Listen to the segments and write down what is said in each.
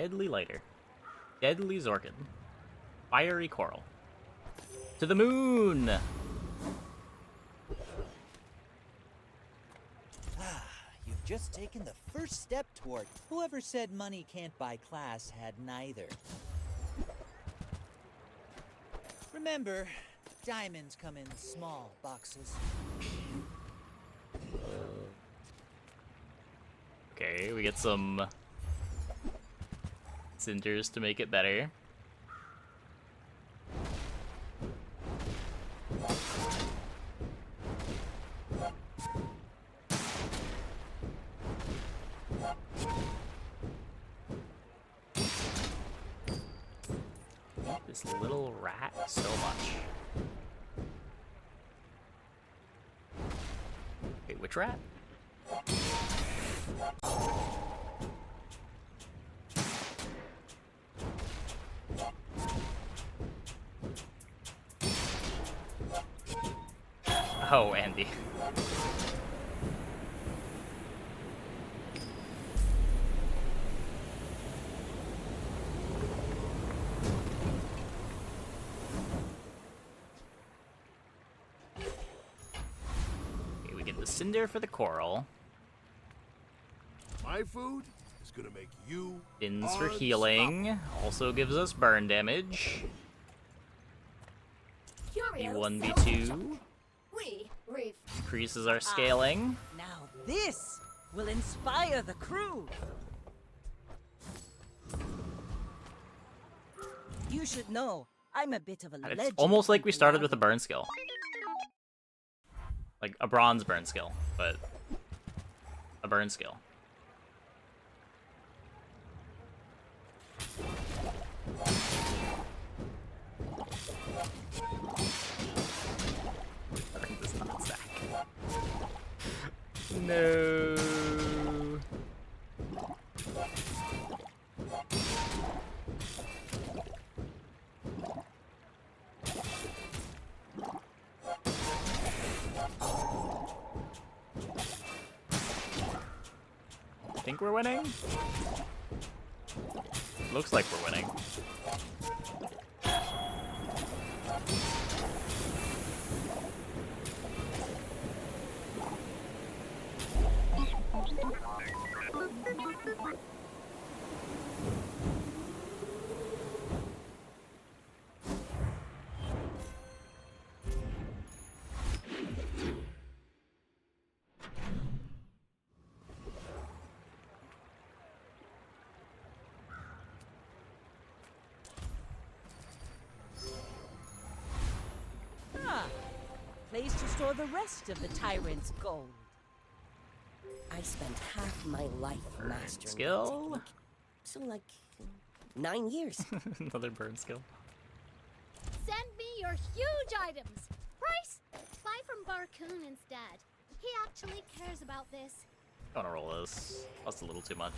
Deadly lighter. Deadly Zorkin. Fiery coral. To the moon! You've just taken the first step toward whoever said money can't buy class had neither. Remember, diamonds come in small boxes. Okay, we get some cinders to make it better. This little rat so much. Wait, which rat? Oh, Andy. Okay, we get the cinder for the coral. My food is gonna make you Fins for healing. Also gives us burn damage. B1, B2. Increases our scaling. Now this will inspire the crew. You should know, I'm a bit of a legend. It's almost like we started with a hunter. burn skill. Like a bronze burn skill, but a burn skill. Burn does not stack. No. I think we're winning. Looks like we're winning. Place to store the rest of the tyrant's gold. I spent half my life mastering skill? that technique. So like 9 years. Another burn skill. Send me your huge items. Price? Buy from Barcoon instead. He actually cares about this. I wanna roll this. That's a little too much.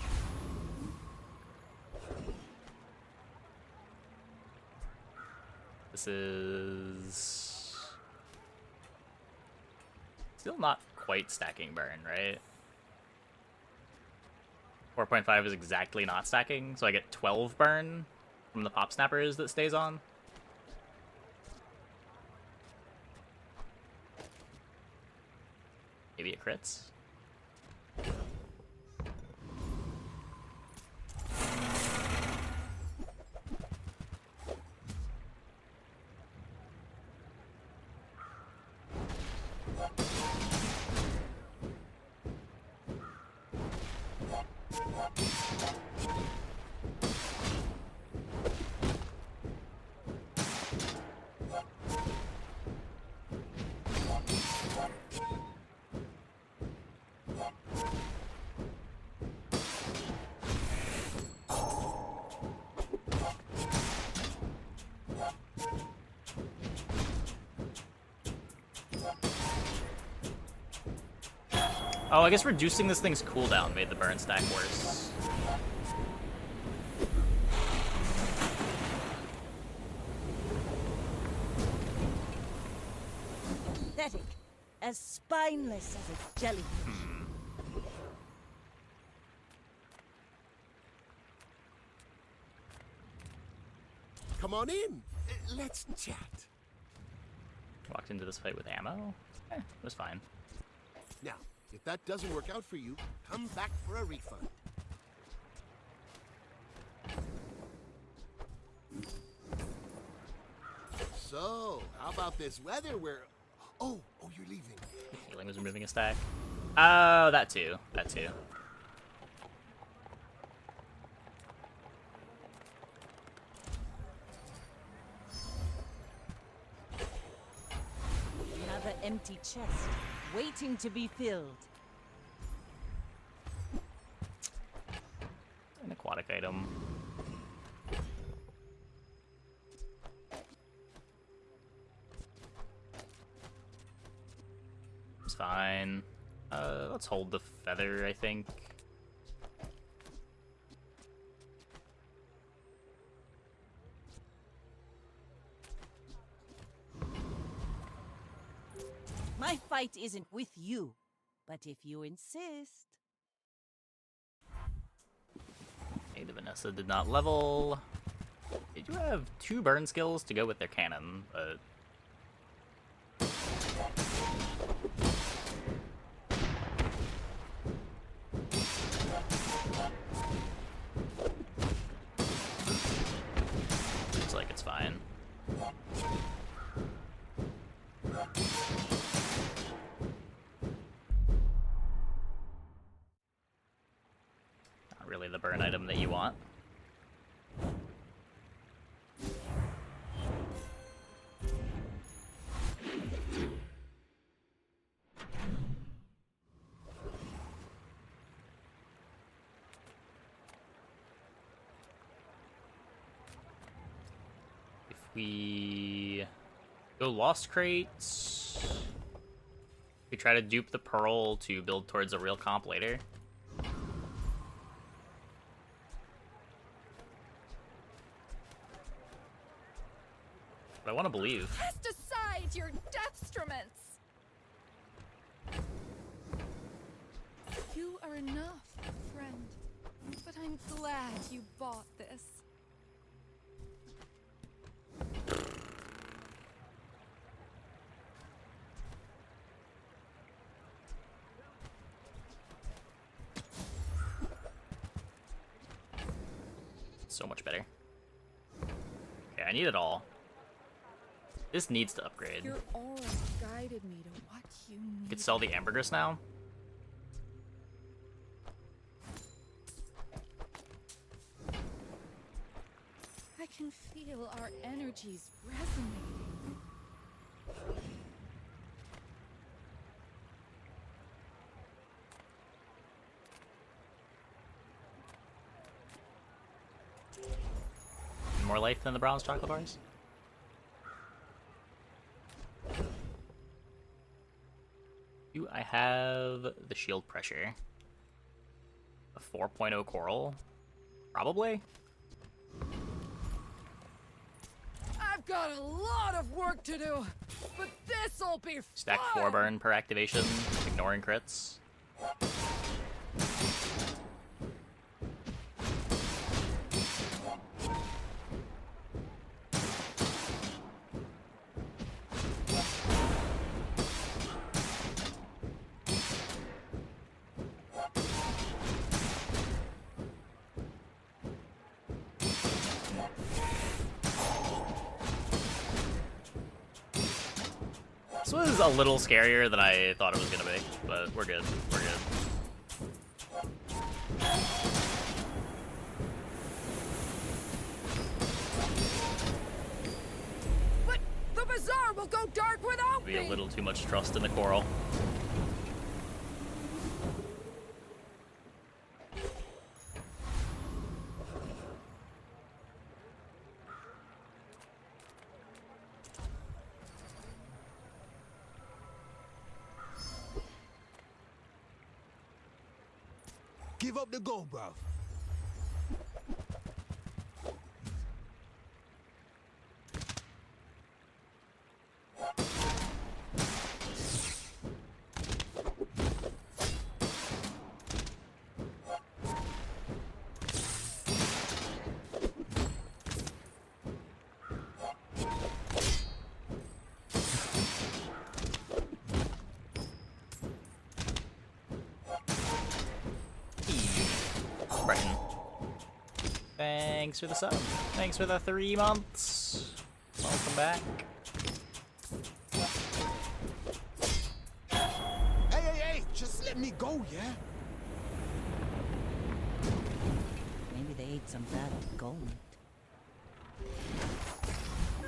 This is still not quite stacking burn, right? 4.5 is exactly not stacking, so I get 12 burn from the pop snappers that stays on. Maybe it crits. Oh, I guess reducing this thing's cooldown made the burn stack worse. Pathetic. As spineless as its jellyfish. come on in. Let's chat. Walked into this fight with ammo. It was fine. Now, if that doesn't work out for you, come back for a refund. So, how about this weather where... Oh, you're leaving. Healing was removing a stack. Oh, that too. That too. Another empty chest, waiting to be filled. An aquatic item. It's fine. Let's hold the feather, I think. My fight isn't with you, but if you insist. Hey, the Vanessa did not level. They do have 2 burn skills to go with their cannon, but... looks like it's fine. Not really the burn item that you want. If we go Lost Crates, we try to dupe the Pearl to build towards a real comp later. But I want to believe. Cast aside your deathstruments! You are enough, friend. But I'm glad you bought this. So much better. Okay, I need it all. This needs to upgrade. Your aura guided me to what you You need. could sell the ambergris now. I can feel our energies resonating. More life than the bronze chocolate bars. Do I have the shield pressure? A 4.0 coral? Probably. I've got a lot of work to do, but this'll be Stack fun! 4 burn per activation, ignoring crits. This was a little scarier than I thought it was gonna be, but we're good. We're good. But the bazaar will go dark without Be me! a little too much trust in the coral. Give up the gold, bruv. Thanks for the sub. Thanks for the 3 months. Welcome back. Hey, just let me go, yeah? Maybe they ate some bad gold.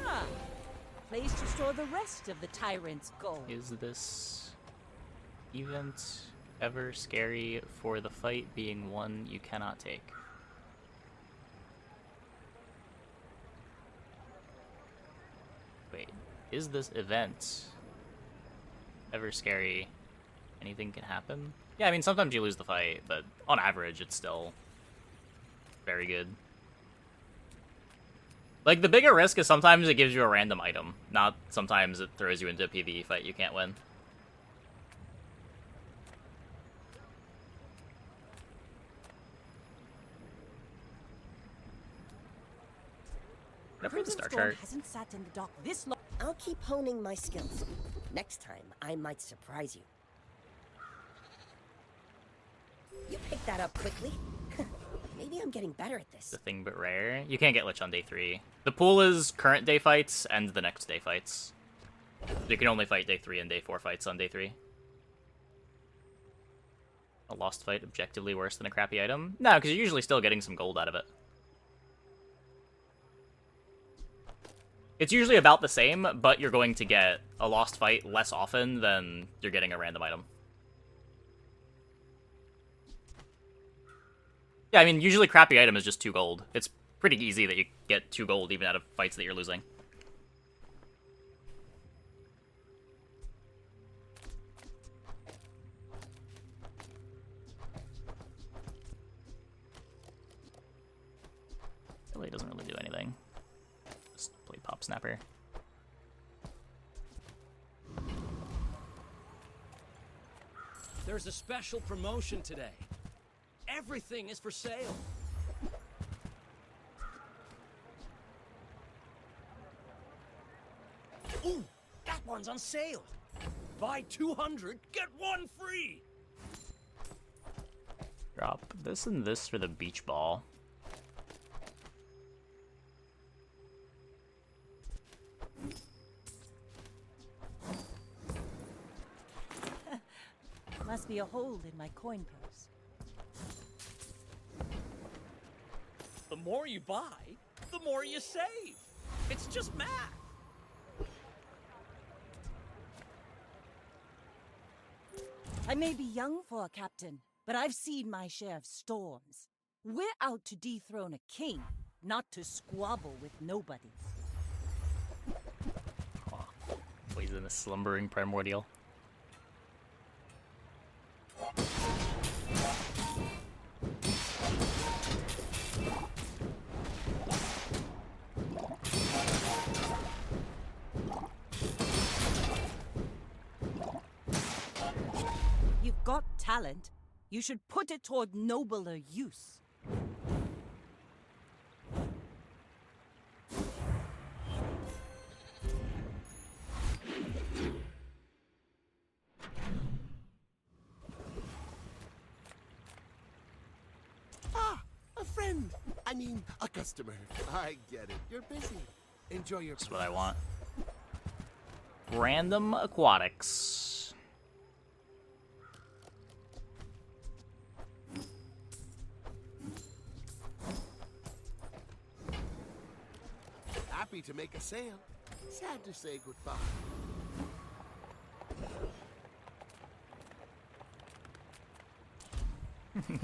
Ah, place to store the rest of the tyrant's gold. Is this event ever scary for the fight being one you cannot take? Wait, is this event ever scary? Anything can happen? Yeah, I mean, sometimes you lose the fight, but on average, it's still very good. Like, the bigger risk is sometimes it gives you a random item, not sometimes it throws you into a PvE fight you can't win. Never read the star chart. Hasn't sat in the dock this long. I'll keep honing my skills. Next time, I might surprise you. You picked that up quickly. Maybe I'm getting better at this. The thing but rare. You can't get Lich on day 3. The pool is current day fights and the next day fights. You can only fight day 3 and day 4 fights on day 3. A lost fight objectively worse than a crappy item? No, because you're usually still getting some gold out of it. It's usually about the same, but you're going to get a lost fight less often than you're getting a random item. Yeah, I mean, usually crappy item is just 2 gold. It's pretty easy that you get 2 gold even out of fights that you're losing. Really doesn't really do anything. Just play Pop Snapper. There's a special promotion today. Everything is for sale. Ooh, that one's on sale. Buy 200, get 1 free. Drop this and this for the beach ball. Must be a hole in my coin purse. The more you buy, the more you save. It's just math. I may be young for a captain, but I've seen my share of storms. We're out to dethrone a king, not to squabble with nobody. Oh, poisonous slumbering primordial. You've got talent. You should put it toward nobler use. A friend. I mean, a customer. I get it. You're busy. Enjoy your That's what I want. Random aquatics. Happy to make a sale. Sad to say goodbye.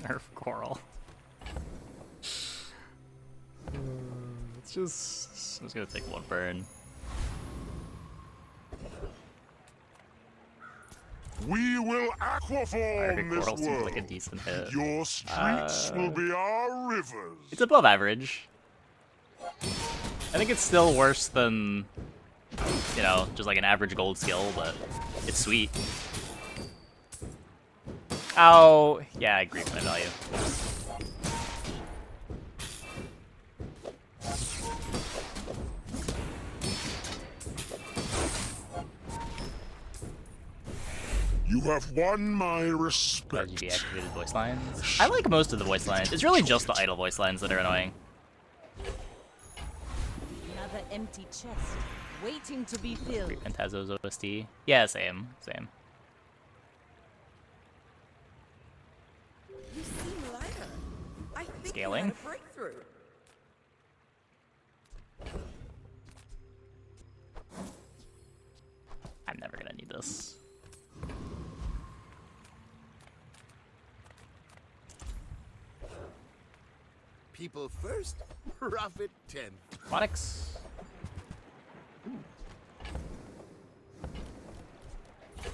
Nerf coral. It's just... I'm just gonna take 1 burn. We will aquaform Coral this seems world. like a decent hit. Your streets will be our rivers. It's above average. I think it's still worse than, you know, just like an average gold skill, but it's sweet. Oh, yeah, I agree with my value. You have won my Glad respect. you deactivated voice lines. I like most of the voice lines. It's really just the idle voice lines that are annoying. empty chest, waiting to be filled. Phantasmo's OST. Yeah, same. You seem lighter. I think Scaling. you had a breakthrough. I'm never gonna need this. People first, profit 10. Aquatics.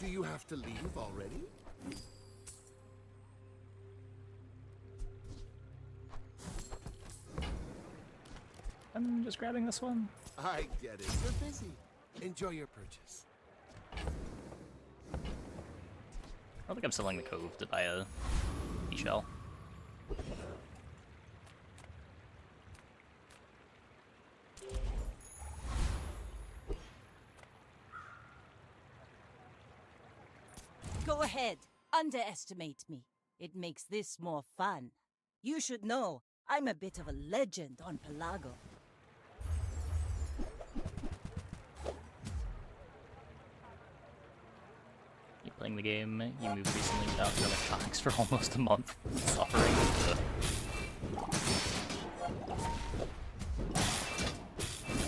Do you have to leave already? I'm just grabbing this one. I get it. You're busy. Enjoy your purchase. I don't think I'm selling the Cove to buy a shell. Go ahead, underestimate me. It makes this more fun. You should know, I'm a bit of a legend on Pelago. You playing the game, you moved recently without your electronics for almost a month. Suffering.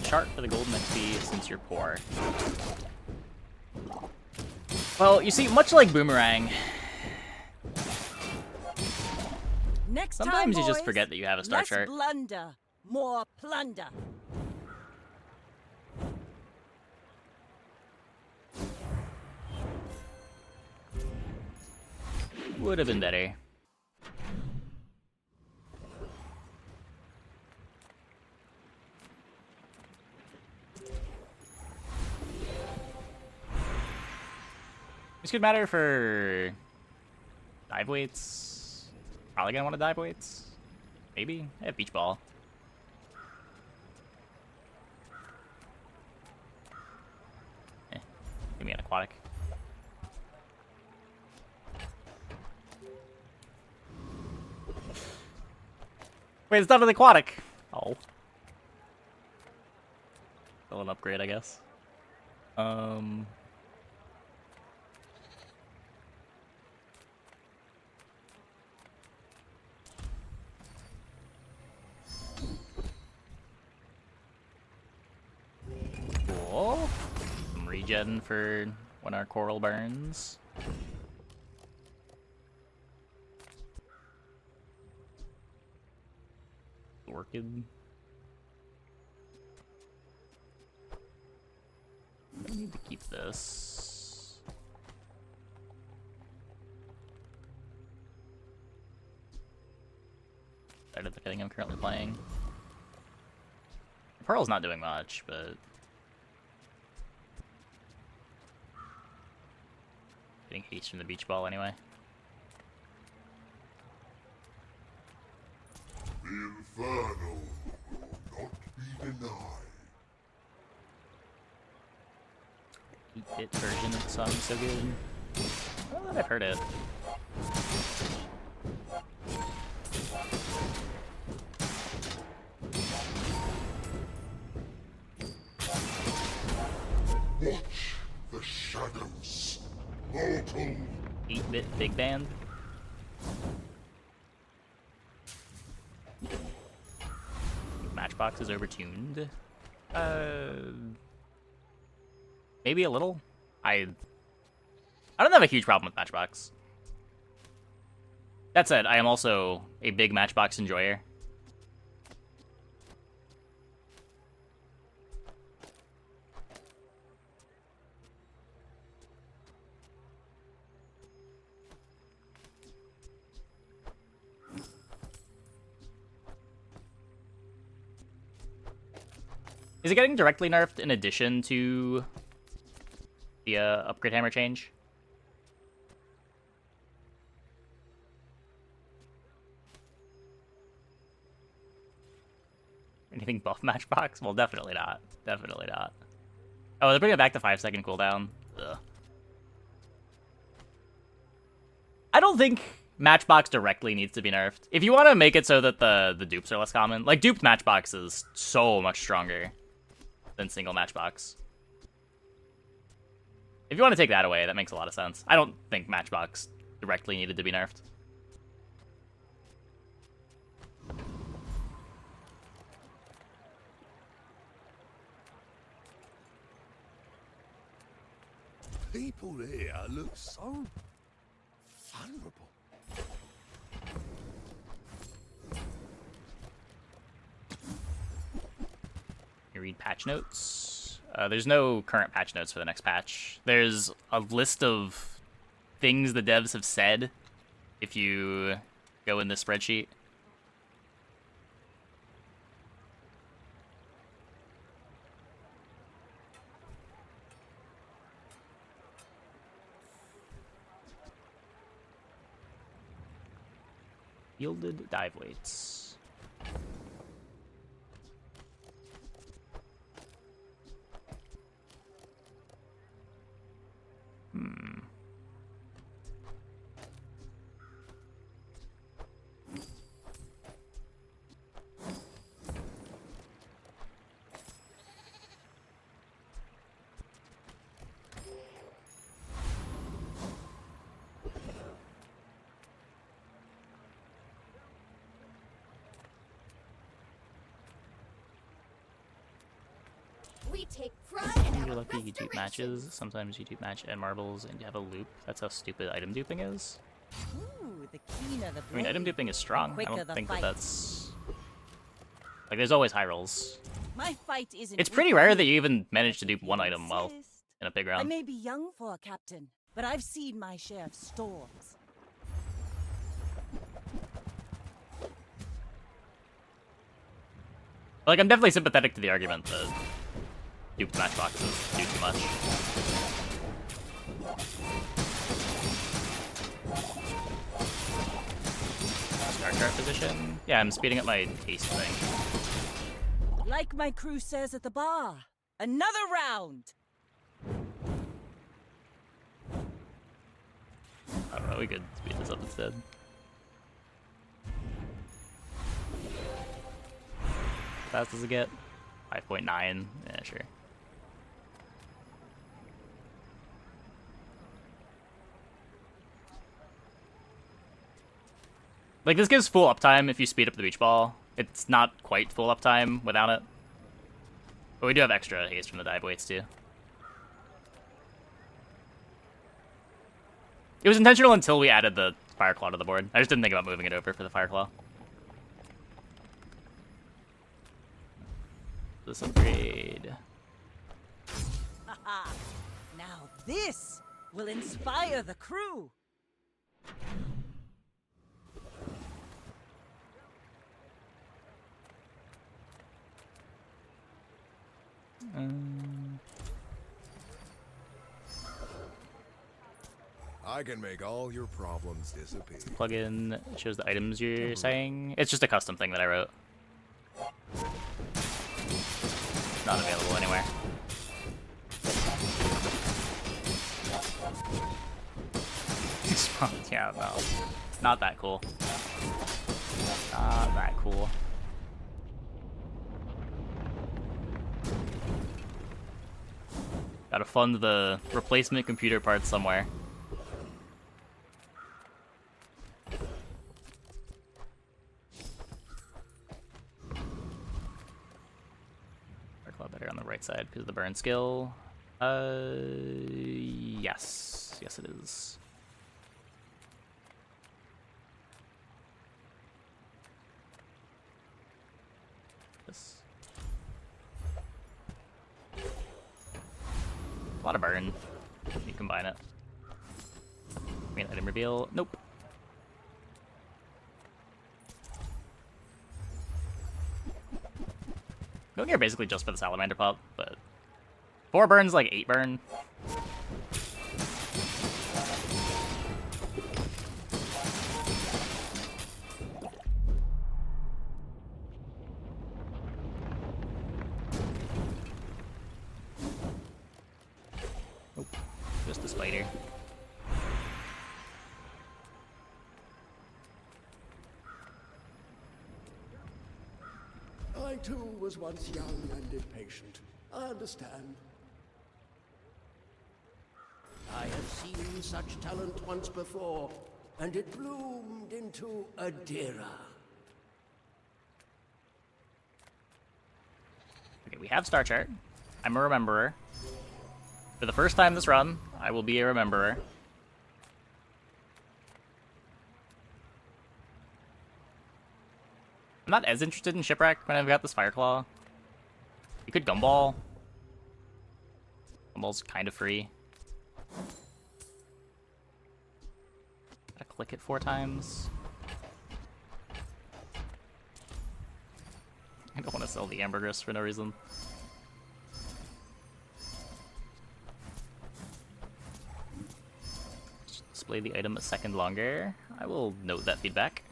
Chart for the golden XP since you're poor. Well, you see, much like Boomerang, Next sometimes time, you just boys, forget that you have a star less chart. blunder, more plunder. Would have been better. This could matter for dive weights. Probably gonna want to dive weights. Maybe. I have beach ball. Give me an aquatic. Wait, it's not an aquatic. Oh. Still an upgrade, I guess. Cool. Some regen for when our coral burns. Orchid. I need to keep this. Better than the thing I'm currently playing. Pearl's not doing much, but getting haste from the beach ball anyway. The Inferno will not be denied. 8-bit version of the song is so good. Oh, I've heard it. Watch the shadows. Mortal. 8-bit big band. Matchbox is overtuned. Maybe a little. I don't have a huge problem with Matchbox. That said, I am also a big Matchbox enjoyer. Is it getting directly nerfed in addition to the upgrade hammer change? Anything buff Matchbox? Well, definitely not. Definitely not. Oh, they're bringing it back to 5-second cooldown. Ugh. I don't think Matchbox directly needs to be nerfed. If you want to make it so that the dupes are less common, like duped Matchbox is so much stronger. than single Matchbox. If you want to take that away, that makes a lot of sense. I don't think Matchbox directly needed to be nerfed. People here look so vulnerable. You read patch notes. There's no current patch notes for the next patch. There's a list of things the devs have said if you go in this spreadsheet. Yielded dive weights. We take pride in You're our lucky YouTube matches. restorations. Sometimes YouTube match and marbles and you have a loop. That's how stupid item duping is. Ooh, the keener the I mean, item blade, duping is strong. I quicker don't the think fight. that's... Like, there's always high rolls. My fight isn't. It's pretty with rare you, that you even manage to but dupe if one you item well insist. in a big I round. may be young for a captain, but I've seen my share of storms. Like, I'm definitely sympathetic to the argument that duped matchboxes do too much. Star chart position. Yeah, I'm speeding up my taste thing. Like my crew says at the bar, another round. I don't know, we could speed this up instead. How fast does it get? 5.9? Yeah, sure. Like, this gives full uptime if you speed up the beach ball. It's not quite full uptime without it. But we do have extra haste from the dive weights, too. It was intentional until we added the Fireclaw to the board. I just didn't think about moving it over for the Fireclaw. This upgrade. Haha. Now this will inspire the crew. I can make all your problems disappear. Plugin shows the items you're saying. It's just a custom thing that I wrote. Not available anywhere. Yeah, no. Not that cool. Not that cool. Gotta fund the replacement computer parts somewhere. Better on the right side because of the burn skill. Yes. Yes, it is. This. A lot of burn. You combine it. Main item reveal. Nope. Going here basically just for the salamander pop, but 4 burns like 8 burn. Nope, just a spider. I too was once young and impatient. I understand. I have seen such talent once before, and it bloomed into Adira. Okay, we have Star Chart. I'm a Rememberer. For the first time this run, I will be a Rememberer. I'm not as interested in Shipwreck when I've got this Fireclaw. You could Gumball. Gumball's kind of free. Gotta click it 4 times. I don't want to sell the Ambergris for no reason. Display the item a second longer. I will note that feedback.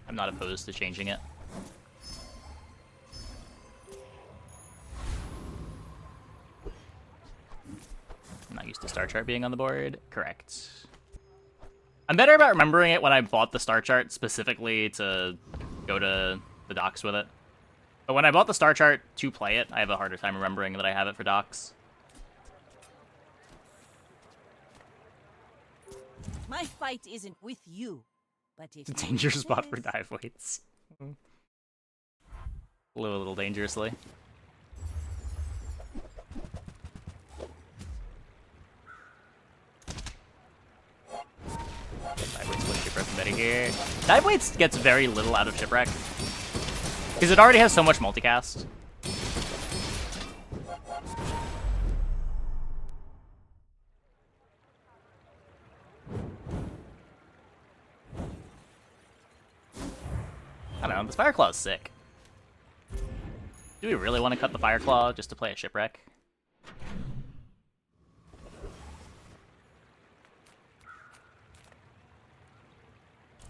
I'm not opposed to changing it. I'm not used to Star Chart being on the board. Correct. I'm better about remembering it when I bought the Star Chart specifically to go to the docks with it. But when I bought the Star Chart to play it, I have a harder time remembering that I have it for docks. My fight isn't with you, but if It's a danger spot for dive weights. A little dangerously. Dive weights with Shipwreck better here. Dive weights gets very little out of Shipwreck. Because it already has so much multicast. I don't know, this Fireclaw is sick. Do we really want to cut the Fireclaw just to play a Shipwreck?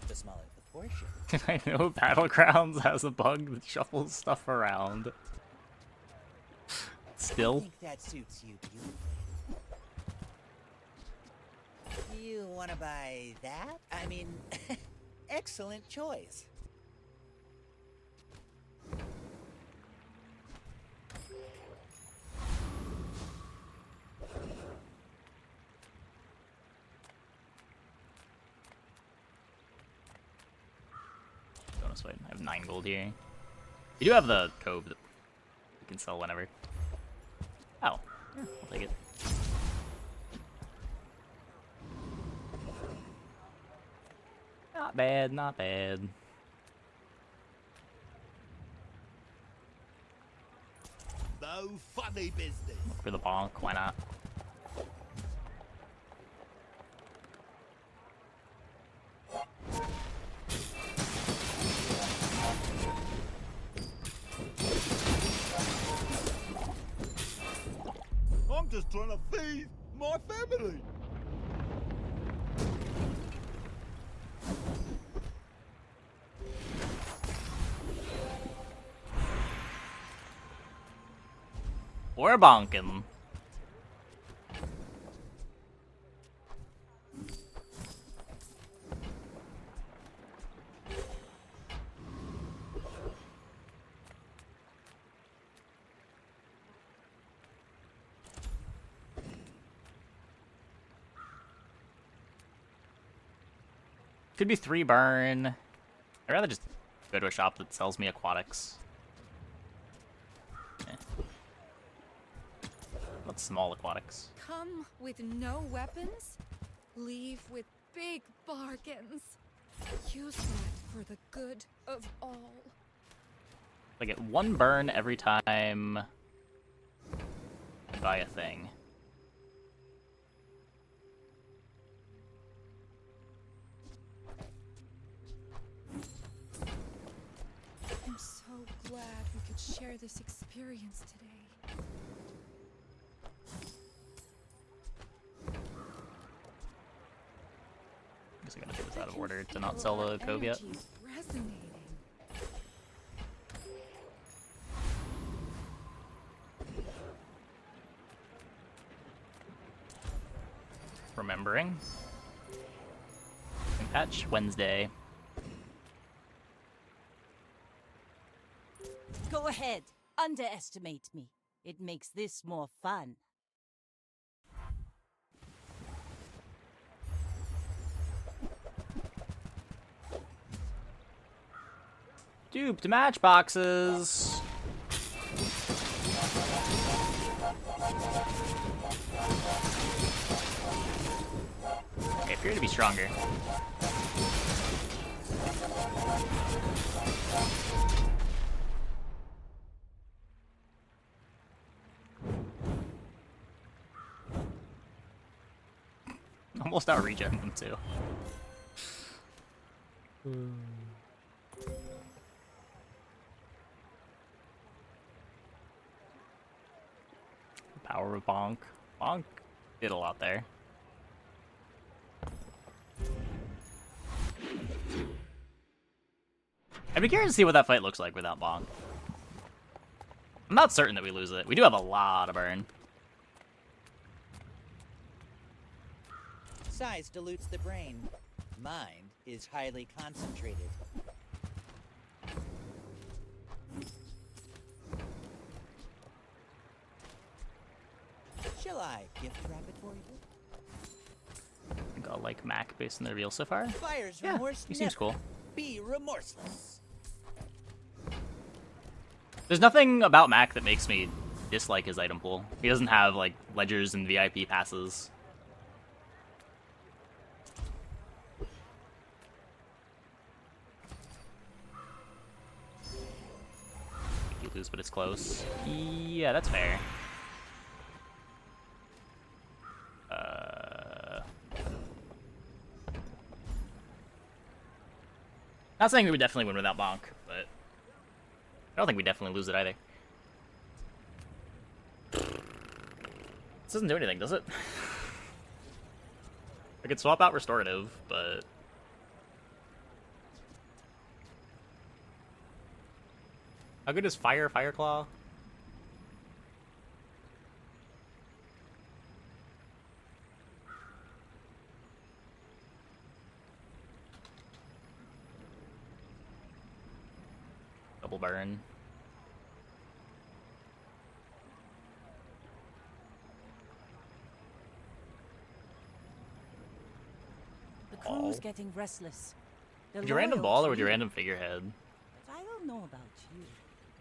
The smaller the portion. I know Battlegrounds has a bug that shuffles stuff around. I Still? think that suits you beautifully. You want to buy that? I mean, excellent choice. Bonus fight. I have 9 gold here. We do have the Cove that we can sell whenever. Oh, yeah, I'll take it. Not bad, not bad. No funny business. Look for the bonk, why not? I'm just trying to feed my family. We're bonking. Could be 3 burn. I'd rather just go to a shop that sells me aquatics. What small aquatics? Come with no weapons, leave with big bargains. Use that for the good of all. I get 1 burn every time I buy a thing. I'm so glad we could share this experience today. I guess I gotta do this out of order to not sell the Cove yet. Energy's resonating. Remembering. Patch Wednesday. ahead. Underestimate me. It makes this more fun. Duped matchboxes. Okay, appear to be stronger. Almost out regen them too. Power of Bonk. Bonk did a lot there. I'd be curious to see what that fight looks like without Bonk. I'm not certain that we lose it. We do have a lot of burn. Size dilutes the brain. Mind is highly concentrated. Shall I gift wrap it for you? I think I'll like Mac based on the reveal so far. Fire's Yeah, remorse he seems never. cool. Be remorseless. There's nothing about Mac that makes me dislike his item pool. He doesn't have, like, ledgers and VIP passes. You lose, but it's close. Yeah, that's fair. Not saying we would definitely win without Bonk, but I don't think we definitely lose it either. This doesn't do anything, does it? I could swap out Restorative, but... How good is Fire Claw? Double burn. The crew's getting restless. The Would you random ball or would you random figurehead? I don't know about you.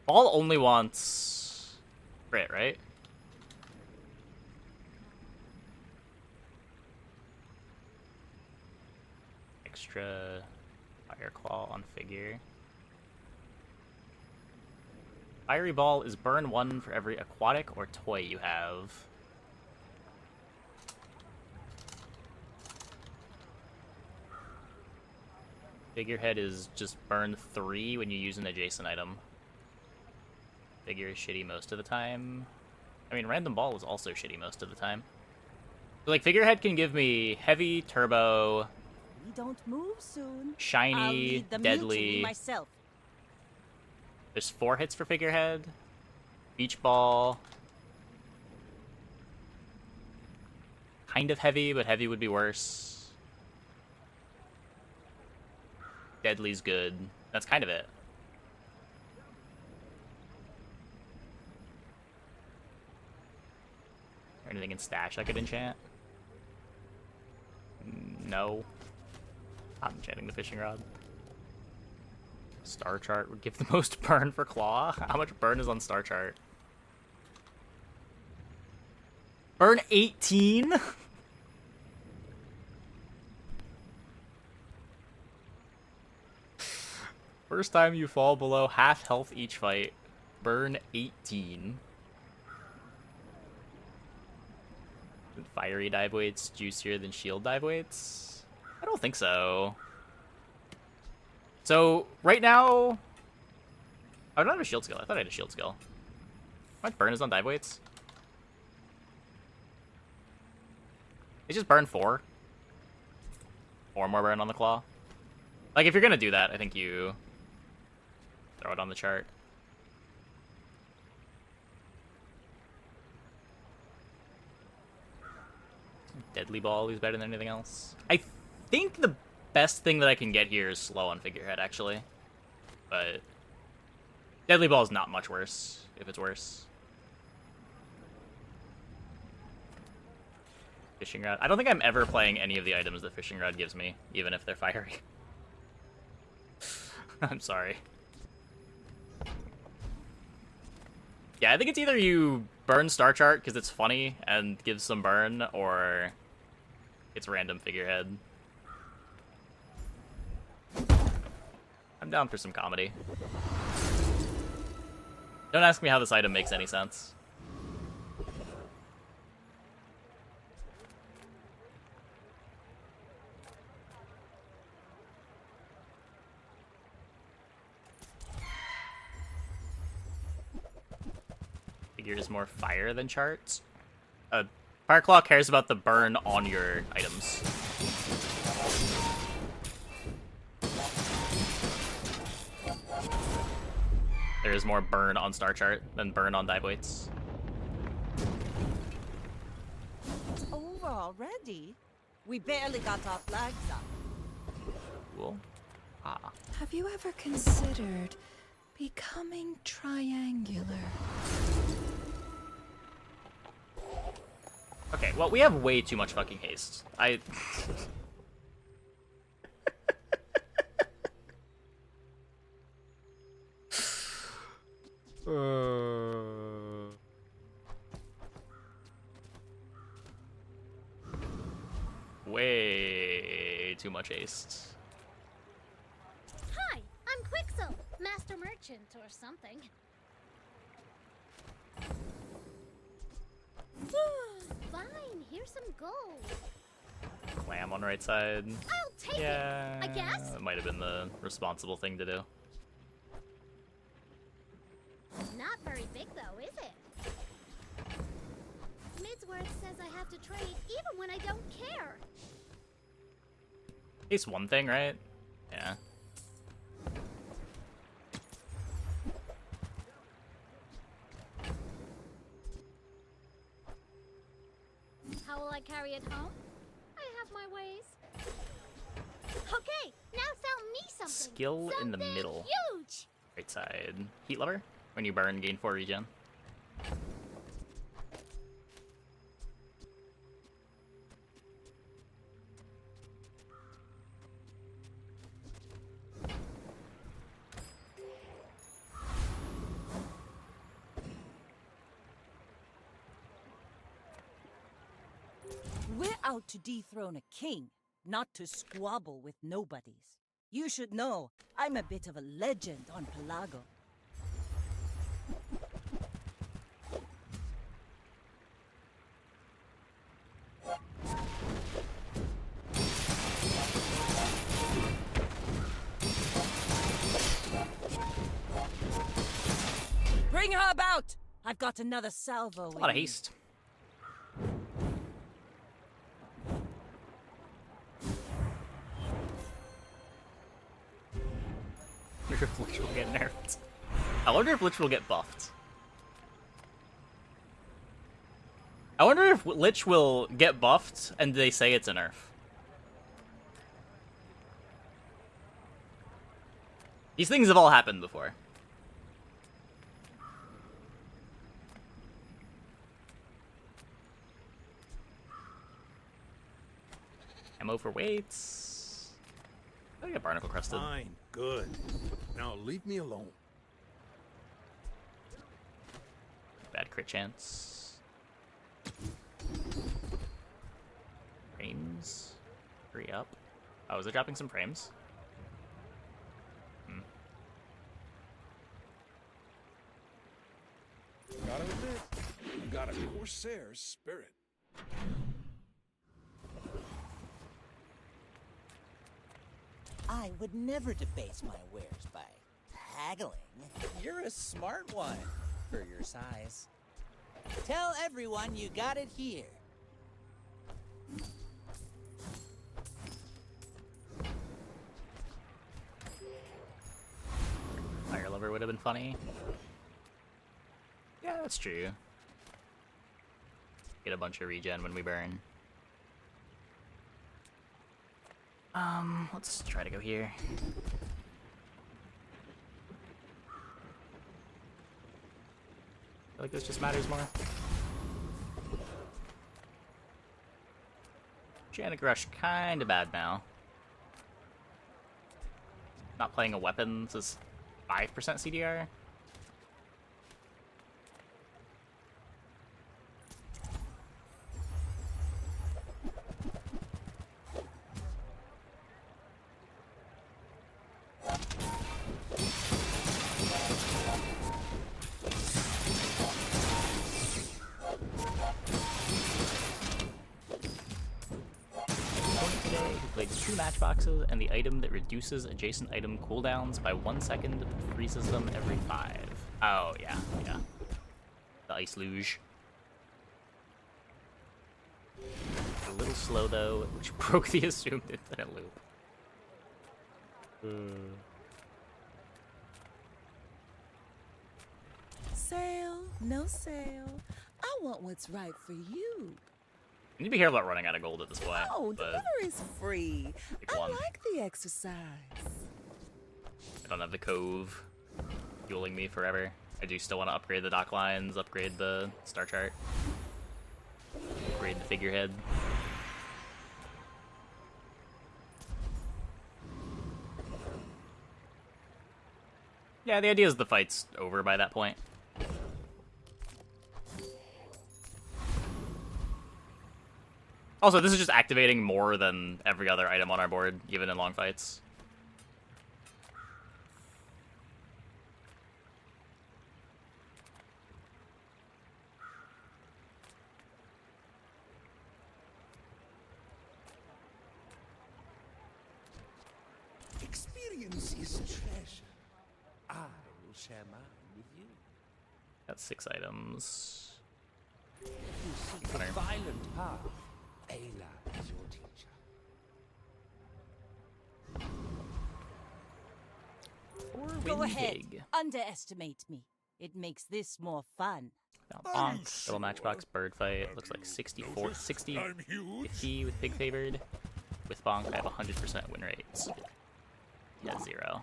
Ball only wants crit, right? Extra Fire Claw on figure. Fiery Ball is burn 1 for every aquatic or toy you have. Figurehead is just burn 3 when you use an adjacent item. Figure is shitty most of the time. I mean, Random Ball is also shitty most of the time. So, like, Figurehead can give me heavy, turbo, We don't move soon. I'll shiny, lead the deadly. mutiny myself. There's 4 hits for Figurehead. Beach Ball. Kind of heavy, but heavy would be worse. Deadly's good. That's kind of it. Or anything in stash I could enchant? No. Not enchanting the fishing rod. Star chart would give the most burn for claw. How much burn is on star chart? Burn 18? First time you fall below half health each fight. Burn 18. Fiery dive weights juicier than shield dive weights? I don't think so. So, right now... I don't have a shield skill. I thought I had a shield skill. How much burn is on dive weights? It's just burn 4. 4 more burn on the claw. Like, if you're gonna do that, I think you... throw it on the chart. Deadly Ball is better than anything else. I think the best thing that I can get here is slow on Figurehead, actually. But Deadly Ball is not much worse, if it's worse. Fishing Rod. I don't think I'm ever playing any of the items that Fishing Rod gives me, even if they're fiery. I'm sorry. Yeah, I think it's either you burn Star Chart because it's funny and gives some burn, or it's random figurehead. I'm down for some comedy. Don't ask me how this item makes any sense. Figure is more fire than charts. Fireclaw cares about the burn on your items. There is more burn on Star Chart than burn on die weights. It's over already. We barely got our flags up. Cool. Ah. Have you ever considered becoming triangular? Okay, well, we have way too much fucking haste. Way too much haste. Hi, I'm Quixel, Master Merchant or something. Fine, here's some gold. Clam on right side. I'll take Yeah, it, I guess. that might have been the responsible thing to do. Not very big though, is it? Midsworth says I have to trade even when I don't care. At least one thing, right? Yeah. How will I carry it home? I have my ways. Okay, now sell me something. Skill in the Something middle. Huge. Right side. Heat Lover. When you burn, gain 4 regen. We're out to dethrone a king, not to squabble with nobodies. You should know, I'm a bit of a legend on Pelago. Bring her about! I've got another salvo. A lot of haste. I wonder if Lich will get nerfed. I wonder if Lich will get buffed. I wonder if Lich will get buffed and they say it's a nerf. These things have all happened before. Ammo for weights. I get barnacle crusted. Fine, good. Now leave me alone. Bad crit chance. Frames. Hurry up. Oh, is it dropping some frames? Gotta admit, you got a Corsair's spirit. I would never debase my wares by haggling. You're a smart one for your size. Tell everyone you got it here. Fire Lover would have been funny. Yeah, that's true. Get a bunch of regen when we burn. Let's try to go here. like this just matters more. Janik Rush kinda bad now. Not playing a weapon is 5% CDR. Played 2 matchboxes and the item that reduces adjacent item cooldowns by 1 second but freezes them every 5. Oh, yeah. The ice luge. A little slow though, which broke the assumed infinite loop. Sale, no sale. I want what's right for you. I need to be careful about running out of gold at this point. Oh, but delivery's free. I one. like the exercise. I don't have the cove fueling me forever. I do still want to upgrade the dock lines, upgrade the star chart, upgrade the figurehead. Yeah, the idea is the fight's over by that point. Also, this is just activating more than every other item on our board, even in long fights. Experience is treasure. I will share mine with you. Got 6 items. You seek the violent path. Ayla is your teacher. Go ahead. Big. Underestimate me. It makes this more fun. Down bonk, little matchbox, bird fight. Looks like 64, 60, 50 with pig favored. With bonk, I have 100% win rates. Yeah, 0.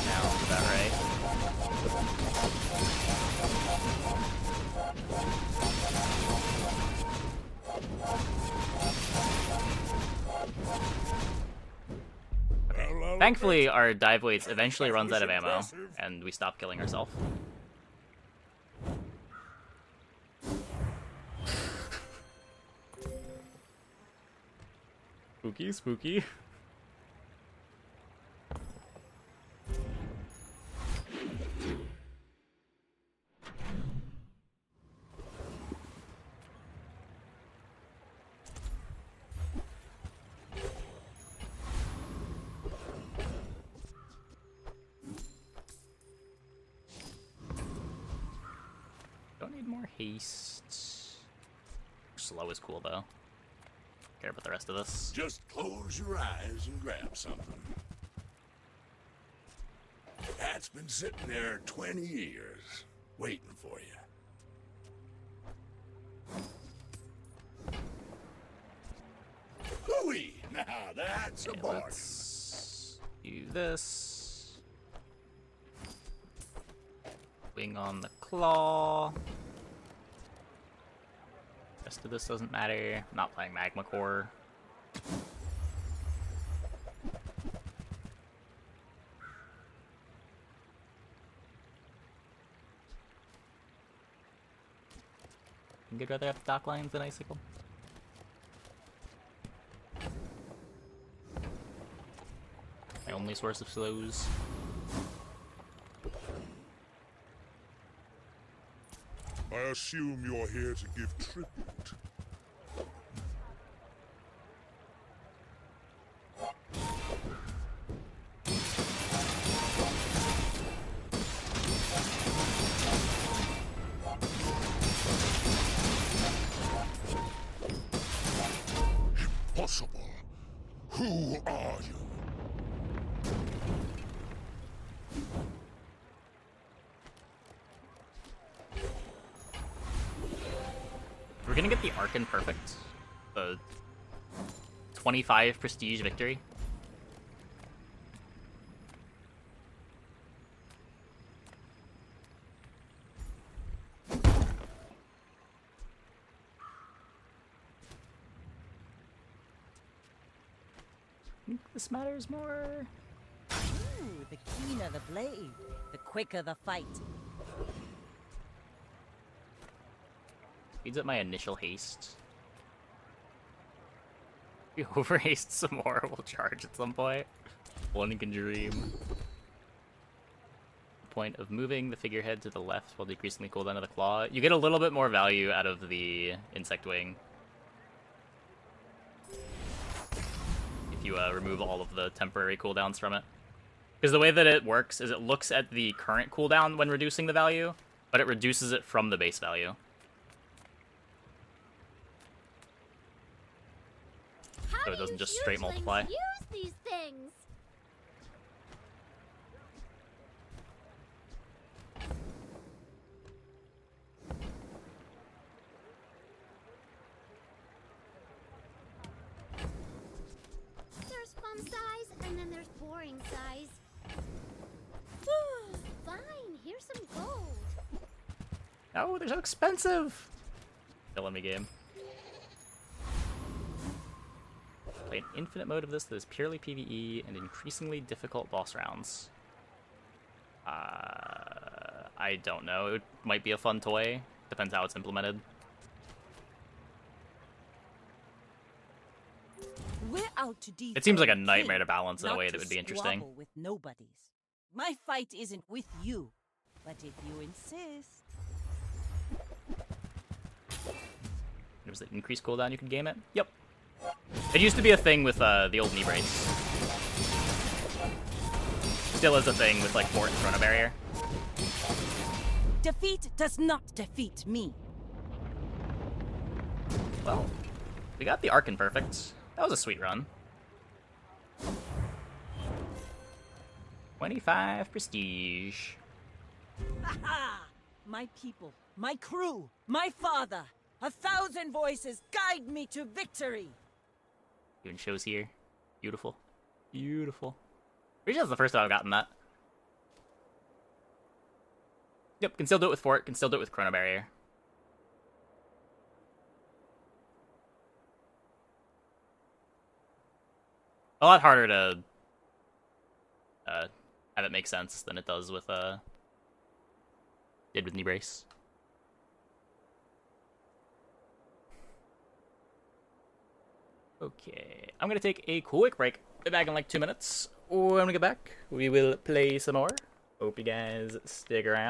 Sounds about right. Okay. Thankfully, our dive weights eventually runs out of ammo, and we stop killing ourselves. Spooky, spooky. Don't need more haste. Slow is cool though. Care about the rest of this. Just close your eyes and grab something. That's been sitting there 20 years, waiting for you. Hooey! Now that's a Okay, bargain. let's do this. Wing on the claw. Rest of this doesn't matter. I'm not playing Magma Core. I think I'd rather have dock lines than icicle. My only source of slows. I assume you're here to give tribute. Impossible. Who are you? We're gonna get the Archon perfect. The 25 prestige victory. think this matters more. Ooh, the keener the blade, the quicker the fight. Speeds up my initial haste. If we over haste some more, we'll charge at some point. One can dream. Point of moving the figurehead to the left while decreasing the cooldown of the claw. You get a little bit more value out of the insect wing if you remove all of the temporary cooldowns from it. Because the way that it works is it looks at the current cooldown when reducing the value, but it reduces it from the base value. How So it do doesn't you just straight hugelings multiply. Use these things. There's fun size, and then there's boring size. Fine, here's some gold. Oh, they're so expensive! Killing me, game. Play an infinite mode of this that is purely PvE and increasingly difficult boss rounds. I don't know. It might be a fun toy. Depends how it's implemented. We're out to dethrone It seems like a a nightmare king, to balance in a not way to that would be interesting. squabble with nobodies. My fight isn't with you, but if you insist. Was it increased cooldown you could game it? Yep. It used to be a thing with the old knee brace. Still is a thing with like Fort and Chrono Barrier. Defeat does not defeat me. Well, we got the Arcan perfect. That was a sweet run. 25 prestige. Aha! My people, my crew, my father. 1,000 voices guide me to victory. Even shows here. Beautiful. Beautiful. Pretty sure that's the first time I've gotten that. Yep, can still do it with Fort, can still do it with Chrono Barrier. A lot harder to have it make sense than it does with did with knee brace. Okay, I'm gonna take a quick break. Be back in like 2 minutes. When we get back, we will play some more. Hope you guys stick around.